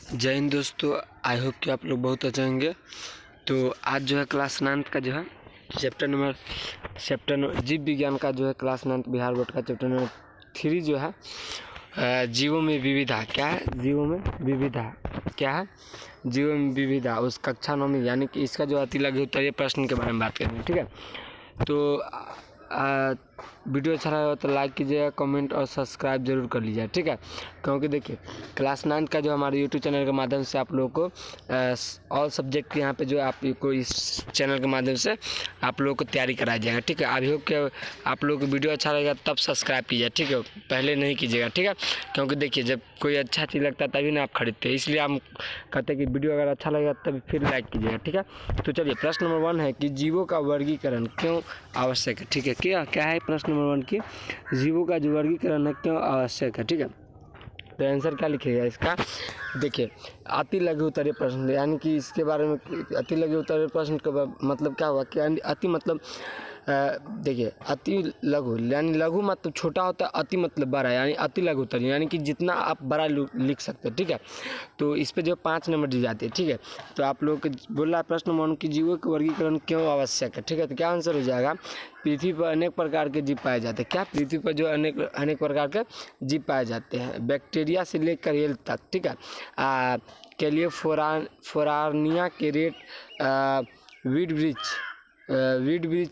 जय हिंद दोस्तों, I hope कि आप लोग बहुत अच्छे होंगे। तो आज जो है क्लास 9 का जो है चैप्टर नंबर जीव विज्ञान का जो है क्लास 9 बिहार बोर्ड का चैप्टर नंबर 3 जो है जीवों में विविधता क्या है, जीवों में विविधता क्या है, जीवों में विविधता उस कक्षा 9 में, यानी कि इसका जो अति लघु उत्तरीय प्रश्न के बारे में बात करेंगे। ठीक है, तो वीडियो अच्छा लगा तो लाइक कीजिएगा, कमेंट और सब्सक्राइब जरूर कर लीजिए। ठीक है, क्योंकि देखिए क्लास 9 का जो हमारे यूट्यूब चैनल के माध्यम से आप लोगों को ऑल सब्जेक्ट यहाँ पे जो आपको इस चैनल के माध्यम से आप लोगों को तैयारी कराया जाएगा। ठीक है, अभी हो कि आप लोगों को वीडियो अच्छा लगेगा तब सब्सक्राइब कीजिए। ठीक है, पहले नहीं कीजिएगा। ठीक है, क्योंकि देखिए जब कोई अच्छा चीज़ लगता है तभी ना आप खरीदते हैं, इसलिए हम कहते हैं कि वीडियो अगर अच्छा लगेगा तभी फिर लाइक कीजिएगा। ठीक है, तो चलिए प्रश्न नंबर 1 है कि जीवों का वर्गीकरण क्यों आवश्यक है। ठीक है, क्या है प्रश्न नंबर 1 की जीवों का जो वर्गीकरण है क्यों आवश्यक है। ठीक है, तो आंसर क्या लिखिएगा इसका। देखिए अति लघु उत्तरीय प्रश्न, यानी कि इसके बारे में अति लघु उत्तरीय प्रश्न का मतलब क्या हुआ कि अति मतलब देखिए अति लघु यानी लघु मतलब छोटा होता है, अति मतलब बड़ा, यानी अति लघु उत्तरीय यानी कि जितना आप बड़ा लिख सकते हैं। ठीक है, तो इस पे जो 5 नंबर दी जाती है। ठीक है, तो आप लोग को बोल रहा है प्रश्न नंबर कि जीवों का वर्गीकरण क्यों आवश्यक है। ठीक है, तो क्या आंसर हो जाएगा, पृथ्वी पर अनेक प्रकार के जीव पाए जाते हैं। क्या पृथ्वी पर जो अनेक प्रकार के जीव पाए जाते हैं, बैक्टीरिया से लेकर हेल तक। ठीक है, के लिए फोरानिया के रेट वीड वृक्ष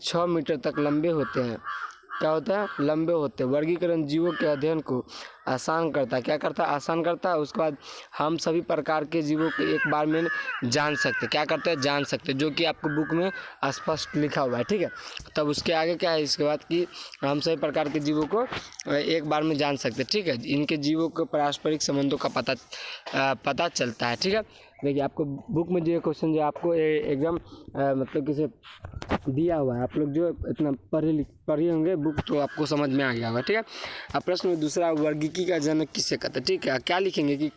6 मीटर तक लंबे होते हैं। क्या होता है, लंबे होते हैं। वर्गीकरण जीवों के अध्ययन को आसान करता है। क्या करता है, आसान करता है। उसके बाद हम सभी प्रकार के जीवों को एक बार में जान सकते, क्या करते हैं, जान सकते, जो कि आपको बुक में स्पष्ट लिखा हुआ है। ठीक है, तब उसके आगे क्या है, इसके बाद कि हम सभी प्रकार के जीवों को एक बार में जान सकते। ठीक है, इनके जीवों के पारस्परिक संबंधों का पता चलता है। ठीक है, देखिए आपको बुक में जो क्वेश्चन जो आपको एग्जाम मतलब किसे दिया हुआ है, आप लोग जो इतना पढ़े होंगे बुक तो आपको समझ में आ गया होगा। ठीक है, अब प्रश्न दूसरा, वर्गीकी का जनक किसे कहते हैं। ठीक है, क्या लिखेंगे कि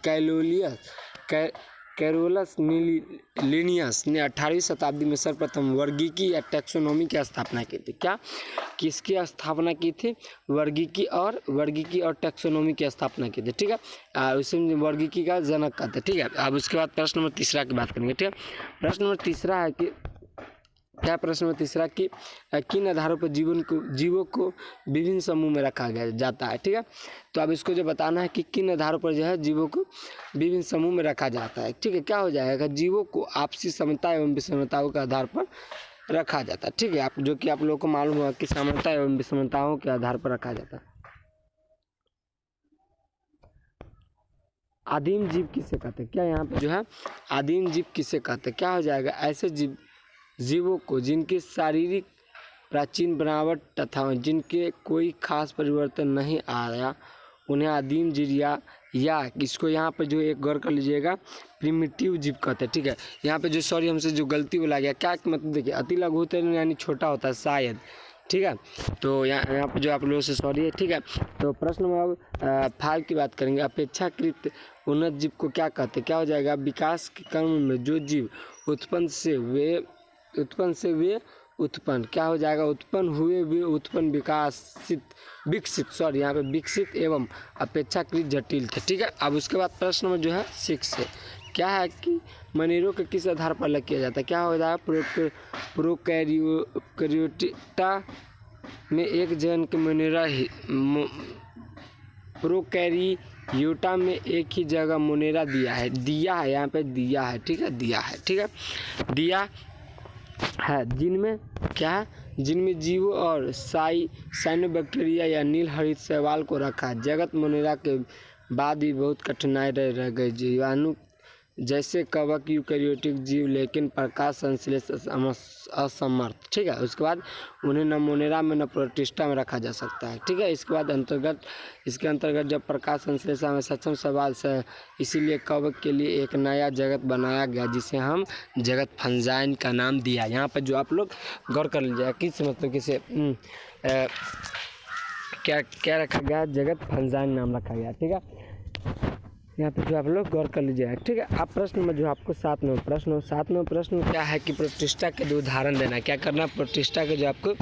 कैरोलस लिनियस ने 18वीं शताब्दी में सर्वप्रथम वर्गीकी या टैक्सोनॉमी की स्थापना की थी। क्या किसकी स्थापना की थी, वर्गीकी और टैक्सोनॉमी की स्थापना की थी। ठीक है, उसे वर्गीकी का जनक कहते हैं। ठीक है, अब उसके बाद प्रश्न नंबर 3 की बात करेंगे। ठीक है, प्रश्न नंबर 3 है कि क्या प्रश्न नंबर 3 कि किन आधारों पर जीवों को विभिन्न समूह में रखा जाता है। ठीक है, तो अब इसको जो बताना है कि किन आधारों पर जो है जीवों को विभिन्न समूह में रखा जाता है। ठीक है, क्या हो जाएगा, जीवों को आपसी समानता एवं विषमताओं के आधार पर रखा जाता है। ठीक है, आप जो कि आप लोगों को मालूम हुआ कि समानता एवं विषमताओं के आधार पर रखा जाता है। आदिम जीव किसे कहते हैं, क्या यहाँ पे जो है आदिम जीव किसे कहते हैं। क्या हो जाएगा, ऐसे जीवों को जिनकी शारीरिक प्राचीन बनावट तथा जिनके कोई खास परिवर्तन नहीं आया उन्हें आदिम जीव या इसको यहाँ पे जो एक गौर कर लीजिएगा प्रिमिटिव जीव कहते हैं। ठीक है, यहाँ पे जो सॉरी हमसे जो गलती बोला गया, क्या मतलब देखिए अति लघु उत्तरीय यानी छोटा होता है शायद। ठीक है, तो यहाँ पे जो आप लोगों से सॉरी है। ठीक है, तो प्रश्न नंबर 5 की बात करेंगे, अपेक्षाकृत उन्नत जीव को क्या कहते हैं। क्या हो जाएगा, विकास के क्रम में जो जीव उत्पन्न से वे उत्पन्न क्या हो जाएगा, उत्पन्न हुए वे उत्पन्न विकसित एवं अपेक्षाकृत जटिल थे। ठीक है, अब उसके बाद प्रश्न में जो है 6 है, क्या है कि मनेरों के किस आधार पर अलग किया जाता है। क्या हो जाएगा, प्रोकैरियोटा में एक जन के मोनेरा प्रोकैरियोटा में एक ही जगह मोनेरा दिया है यहाँ पे दिया है। ठीक है, दिया है जिनमें क्या है, जिनमें जीवो और साइनोबैक्टीरिया या नील हरित शैवाल को रखा। जगत मोनेरा के बाद भी बहुत कठिनाई रह गई। जीवाणु जैसे कवक यूकैरियोटिक जीव लेकिन प्रकाश संश्लेषण असमर्थ। ठीक है, उसके बाद उन्हें न मोनेरा में न प्रोटिस्टा में रखा जा सकता है। ठीक है, इसके बाद इसके अंतर्गत जब प्रकाश संश्लेषण में सक्षम सवाल से, इसीलिए कवक के लिए एक नया जगत बनाया गया जिसे हम जगत फंजाइन का नाम दिया। यहाँ पर जो आप लोग गौर कर लीजिएगा किस मतलब किसे क्या रखा गया, जगत फंजाइन नाम रखा गया। ठीक है, यहाँ पे जो आप लोग गौर कर लीजिएगा। ठीक है, आप प्रश्न में जो आपको 7 नंबर प्रश्न क्या है कि प्रतिष्ठा के 2 उदाहरण देना है। क्या करना है, प्रतिष्ठा के जो आपको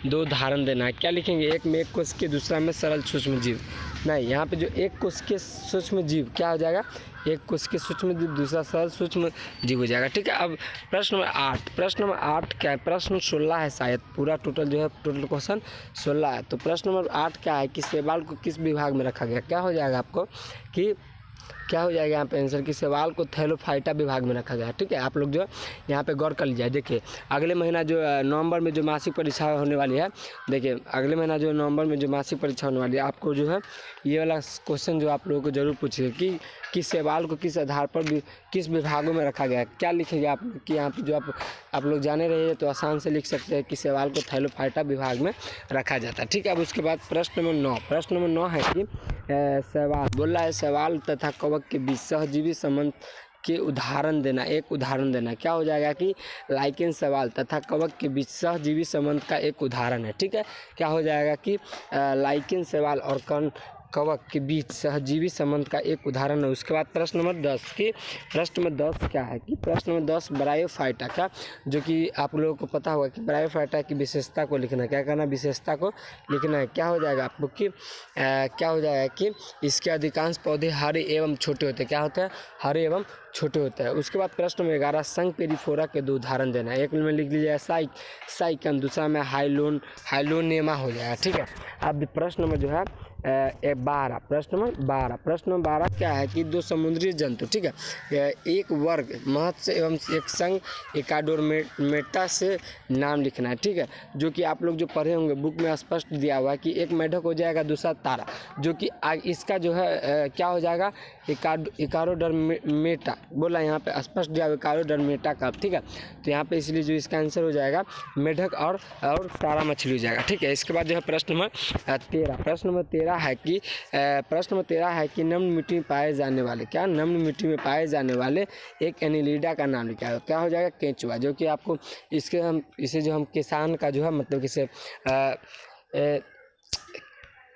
2 उदाहरण देना है। क्या लिखेंगे, एक में एक कोशिकीय, दूसरा में सरल सूक्ष्म जीव। नहीं, यहाँ पे जो एक कोशिकीय सूक्ष्म जीव क्या हो जाएगा, एक कोश के सूक्ष्म जीव, दूसरा सरल सूक्ष्म जीव हो जाएगा। ठीक है, अब प्रश्न नंबर 8, प्रश्न नंबर 8 क्या है, प्रश्न 16 है शायद, पूरा टोटल जो है टोटल क्वेश्चन 16 है। तो प्रश्न नंबर 8 क्या है कि शैवाल को किस विभाग में रखा गया, क्या हो जाएगा आपको कि क्या हो जाएगा यहाँ पे आंसर कि शैवाल को थैलोफाइटा विभाग में रखा गया है। ठीक है, आप लोग जो यहाँ पे गौर कर लीजिए। देखिए अगले महीना जो नवंबर में जो मासिक परीक्षा होने वाली है, देखिए अगले महीना जो नवंबर में जो मासिक परीक्षा होने वाली है, आपको जो है ये वाला क्वेश्चन जो आप लोगों को जरूर पूछिए कि शैवाल को किस आधार पर भी किस विभागों में रखा गया है। क्या लिखेंगे आप कि यहाँ पे जो आप लोग जाने रहिए तो आसान से लिख सकते हैं कि शैवाल को थैलोफाइटा विभाग में रखा जाता है। ठीक है, अब उसके बाद प्रश्न नंबर 9, प्रश्न नंबर 9 है कि शैवाल बोल रहा है शैवाल तथा कवक के बीच सहजीवी संबंध के उदाहरण देना, एक उदाहरण देना। क्या हो जाएगा कि लाइकेन शैवाल तथा कवक के बीच सहजीवी संबंध का एक उदाहरण है। ठीक है, क्या हो जाएगा कि लाइकेन शैवाल और कवक के बीच सहजीवी संबंध का एक उदाहरण है। उसके बाद प्रश्न नंबर 10 की प्रश्न नंबर 10 क्या है कि प्रश्न नंबर 10 ब्रायोफाइटा का, जो कि आप लोगों को पता होगा कि ब्रायोफाइटा की विशेषता को लिखना है। क्या करना, विशेषता को लिखना है। क्या हो जाएगा आपको कि क्या हो जाएगा कि इसके अधिकांश पौधे हरे एवं छोटे होते हैं। क्या होते हैं, हरे एवं छोटे होते हैं। उसके बाद प्रश्न नंबर 11 संघ पेरिफोरा के 2 उदाहरण देना है। एक में लिख लीजिए साइकन, दूसरा में हाइलोनेमा हो जाएगा। ठीक है, अब प्रश्न नंबर जो है 12, प्रश्न नंबर 12 क्या है कि 2 समुद्री जंतु, ठीक है, एक वर्ग महत्स्य एवं एक संघ एकाडोर्मेटा से नाम लिखना है। ठीक है, जो कि आप लोग जो पढ़े होंगे बुक में स्पष्ट दिया हुआ है कि एक मेढक हो जाएगा, दूसरा तारा, जो कि इसका जो है क्या हो जाएगा इकारोडर्मेटा बोला यहाँ पे स्पष्ट दिया हुआ इकारोडर्मेटा का। ठीक है, तो यहाँ पे इसलिए जो इसका आंसर हो जाएगा मेढक और तारा मछली हो जाएगा। ठीक है, इसके बाद जो है प्रश्न नंबर 13, प्रश्न नंबर 13 है कि निम्न मिट्टी में पाए जाने वाले, क्या निम्न मिट्टी में पाए जाने वाले एक एनिलिडा का नाम लिखा है। क्या हो जाएगा, केंचुआ, जो कि आपको इसे जो हम किसान का जो है मतलब किसे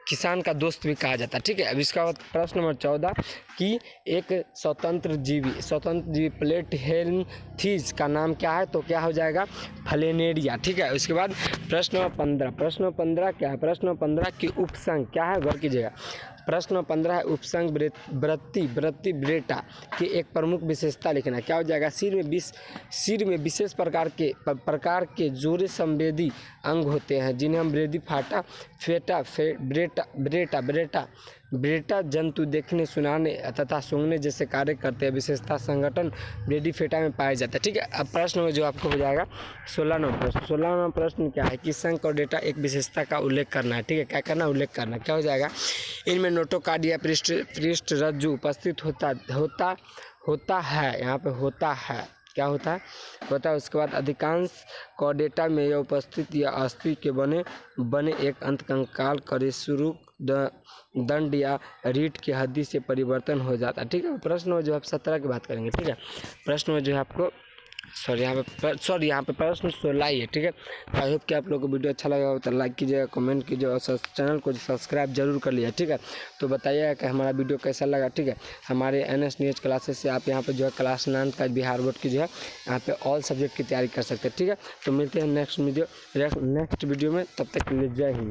किसान का दोस्त भी कहा जाता है। ठीक है, अब इसका बाद प्रश्न नंबर 14 कि एक स्वतंत्र जीवी प्लेट हेल्मथीज का नाम क्या है, तो क्या हो जाएगा फ्लेनेरिया। ठीक है, उसके बाद प्रश्न नंबर 15 क्या है, प्रश्न नंबर 15 की उपसंघ क्या है, गौर कीजिएगा। प्रश्न नंबर 15 है उपसंघ वृत्ति ब्रेटा की एक प्रमुख विशेषता लिखना है। क्या हो जाएगा, सिर में विशेष प्रकार के जोड़े संवेदी अंग होते हैं जिन्हें हम ब्रेडी फाटा फेटा ब्रेटा जंतु देखने, सुनाने तथा सूंघने जैसे कार्य करते हैं। विशेषता संगठन ब्रेडी फेटा में पाया जाता है। ठीक है, अब प्रश्न में जो आपको हो जाएगा 16 नंबर प्रश्न क्या है कि संघ और डेटा एक विशेषता का उल्लेख करना है। ठीक है, क्या करना, उल्लेख करना। क्या हो जाएगा, इनमें नोटोकार्ड या पृष्ठ रज्जु उपस्थित होता है। यहाँ पे होता है, क्या होता है। उसके बाद अधिकांश कॉर्डेटा में यह उपस्थित या अस्थि के बने एक अंत कंकाल करेसुरुक दंड या रीढ़ की हड्डी से परिवर्तन हो जाता है। ठीक है, प्रश्न में जो है 17 की बात करेंगे। ठीक है, प्रश्न में जो है आपको यहाँ पे प्रश्न 16 ही है। ठीक है, आई होप कि आप लोगों को वीडियो अच्छा लगा हो तो लाइक कीजिएगा, कमेंट कीजिए और चैनल को सब्सक्राइब जरूर कर लीजिए। ठीक है, तो बताइएगा कि हमारा वीडियो कैसा लगा। ठीक है, हमारे NS न्यूज क्लासेस से आप यहाँ पे जो है क्लास 9 का बिहार बोर्ड की जो है यहाँ पे ऑल सब्जेक्ट की तैयारी कर सकते हैं। ठीक है, तो मिलते हैं नेक्स्ट वीडियो में, तब तक के लिए जय हिंद।